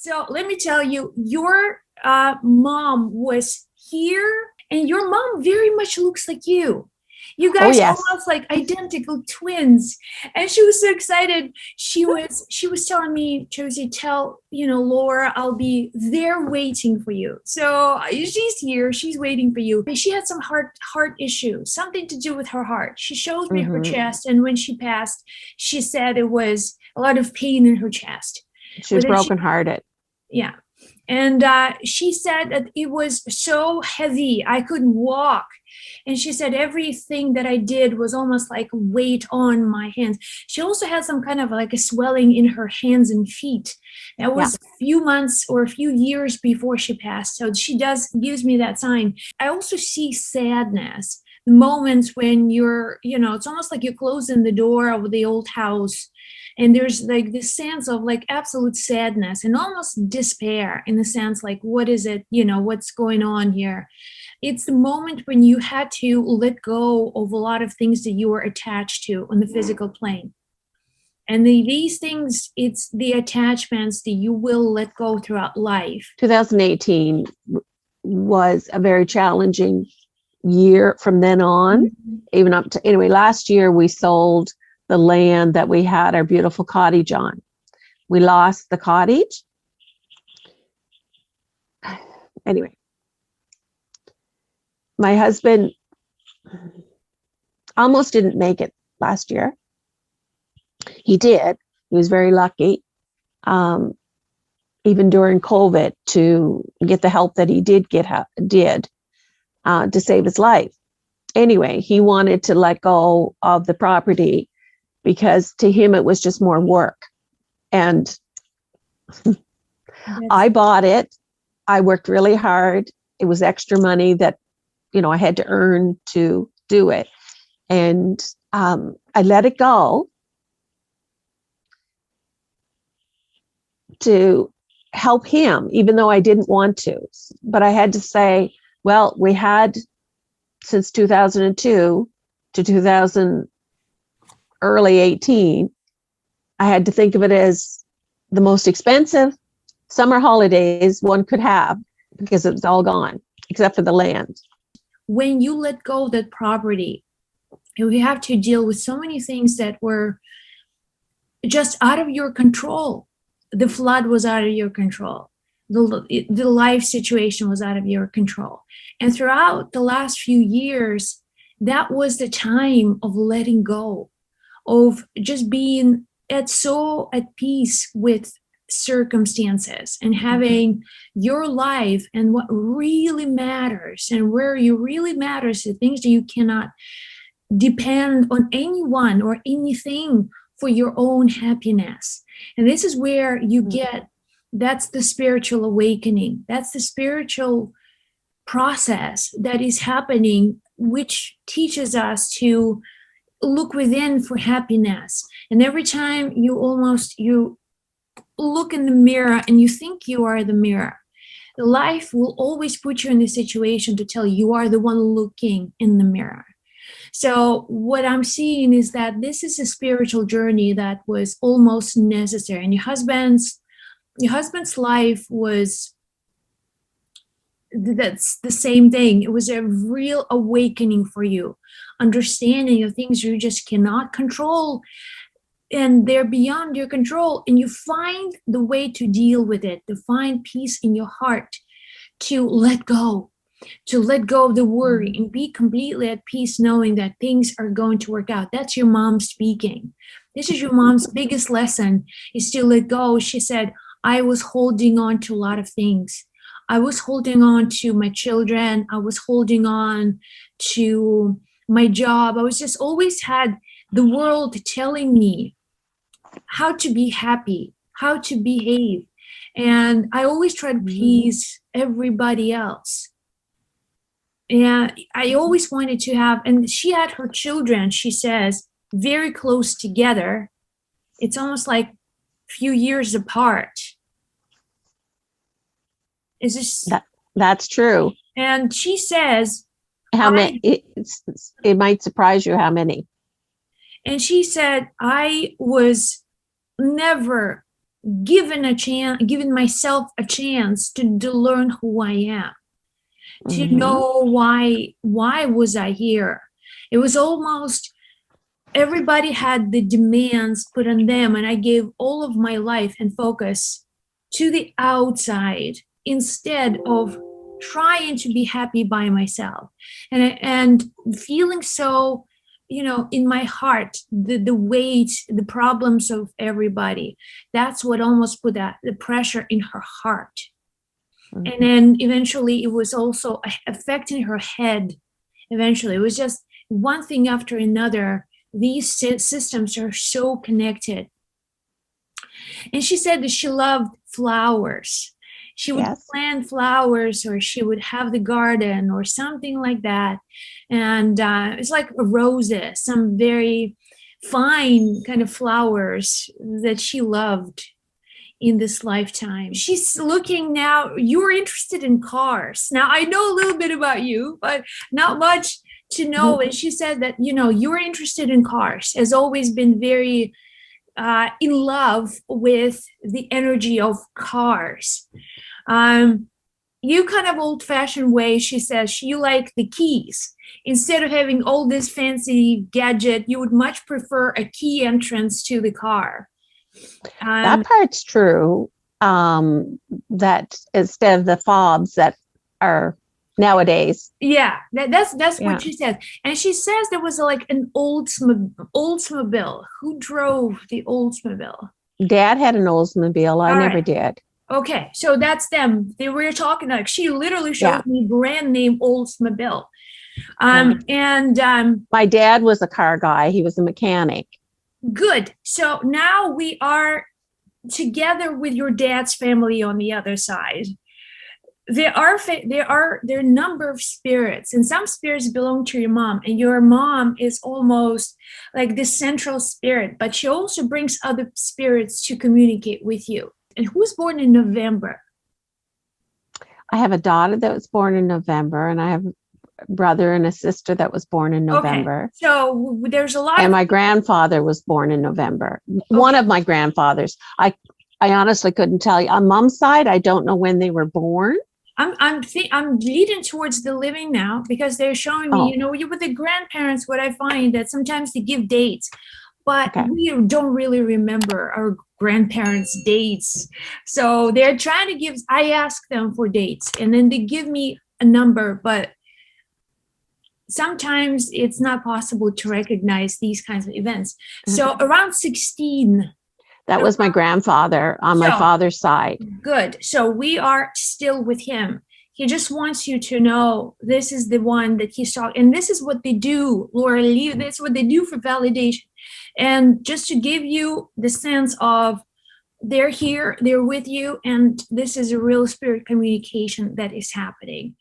So let me tell you, your mom was here, and your mom very much looks like you. You Oh, guys yes. almost like identical twins. And she was so excited. She was telling me, Josie, tell Laura, I'll be there waiting for you. So she's here. She's waiting for you. She had some heart issues, something to do with her heart. She showed me her chest, and when she passed, she said it was a lot of pain in her chest. She was brokenhearted. Yeah. And she said that it was so heavy, I couldn't walk. And she said everything that I did was almost like weight on my hands. She also had some kind of like a swelling in her hands and feet. That was a few months or a few years before she passed. So she gives me that sign. I also see sadness, the moments when it's almost like you're closing the door of the old house, and there's like this sense of like absolute sadness and almost despair, in the sense like, what is it, what's going on here? It's the moment when you had to let go of a lot of things that you were attached to on the physical plane. And these things, it's the attachments that you will let go throughout life. 2018 was a very challenging year from then on, even up to, anyway, last year we sold the land that we had our beautiful cottage on. We lost the cottage. Anyway, my husband almost didn't make it last year. He did. He was very lucky, even during COVID, to get the help that he did to save his life. Anyway, he wanted to let go of the property because to him it was just more work. And I bought it. I worked really hard. It was extra money that, I had to earn to do it. And I let it go to help him, even though I didn't want to. But I had to say, well, we had since 2002 to 2000, early 18, I had to think of it as the most expensive summer holidays one could have, because it's all gone except for the land. When you let go of that property, you have to deal with so many things that were just out of your control. The flood was out of your control. The life situation was out of your control. And throughout the last few years, that was the time of letting go, of just being at peace with circumstances, and having your life and what really matters, and where you really matters, the things that you cannot depend on anyone or anything for your own happiness. And this is where you get, that's the spiritual awakening. That's the spiritual process that is happening, which teaches us to look within for happiness. And every time you look in the mirror and you think you are the mirror, the life will always put you in the situation to tell you are the one looking in the mirror. So what I'm seeing is that this is a spiritual journey that was almost necessary. And your husband's life was, that's the same thing. It was a real awakening for you, understanding of things you just cannot control, and they're beyond your control, and you find the way to deal with it, to find peace in your heart, to let go of the worry, and be completely at peace knowing that things are going to work out. That's your mom speaking. This is your mom's biggest lesson, is to let go. She said, I was holding on to a lot of things. I was holding on to my children. I was holding on to my job. I was just always had the world telling me how to be happy, how to behave. And I always try to please everybody else. And I always wanted to have, and she had her children, she says, very close together. It's almost like a few years apart. Is this? That's true. And she says, how many? It might surprise you how many. And she said, I was never given myself a chance to learn who I am, to Mhm. know why was I here. It was almost everybody had the demands put on them, and I gave all of my life and focus to the outside instead of trying to be happy by myself, and feeling so, in my heart, the weight, the problems of everybody. That's what almost put the pressure in her heart. And Mhm. then eventually it was also affecting her head. Eventually it was just one thing after another. These systems are so connected. And she said that she loved flowers. She would Yes. plant flowers, or she would have the garden or something like that. And it's like roses, some very fine kind of flowers that she loved in this lifetime. She's looking now, you're interested in cars. Now, I know a little bit about you, but not much to know. And she said that, you're interested in cars, has always been very in love with the energy of cars. You kind of old fashioned way, she says, you like the keys. Instead of having all this fancy gadget, you would much prefer a key entrance to the car. That part's true. That instead of the fobs that are nowadays. Yeah, that's Yeah. what she says. And she says there was like an Oldsmobile. Who drove the Oldsmobile? Dad had an Oldsmobile. I All never right. did. Okay, so that's them. They were talking like she literally Yeah. showed me brand name Oldsmobile. Yeah. And My dad was a car guy. He was a mechanic. good. So now we are together with your dad's family on the other side. There are a number of spirits, and some spirits belong to your mom, and your mom is almost like the central spirit, but she also brings other spirits to communicate with you. And who's born in November? I have a daughter that was born in November, and I have a brother and a sister that was born in November. Okay, so there's a lot and of my grandfather was born in November. One of my grandfathers. I honestly couldn't tell you. On mom's side, I don't know when they were born. I'm leading towards the living now, because they're showing me, you with the grandparents, what I find that sometimes they give dates, but we don't really remember our grandparents' dates. So they're trying to give, I ask them for dates, and then they give me a number, but sometimes it's not possible to recognize these kinds of events. So around 16. That was my grandfather on my father's side. Good. So we are still with him. He just wants you to know this is the one that he's talking, and this is what they do, Laura Lee. This is what they do for validation. And just to give you the sense of they're here, they're with you, and this is a real spirit communication that is happening.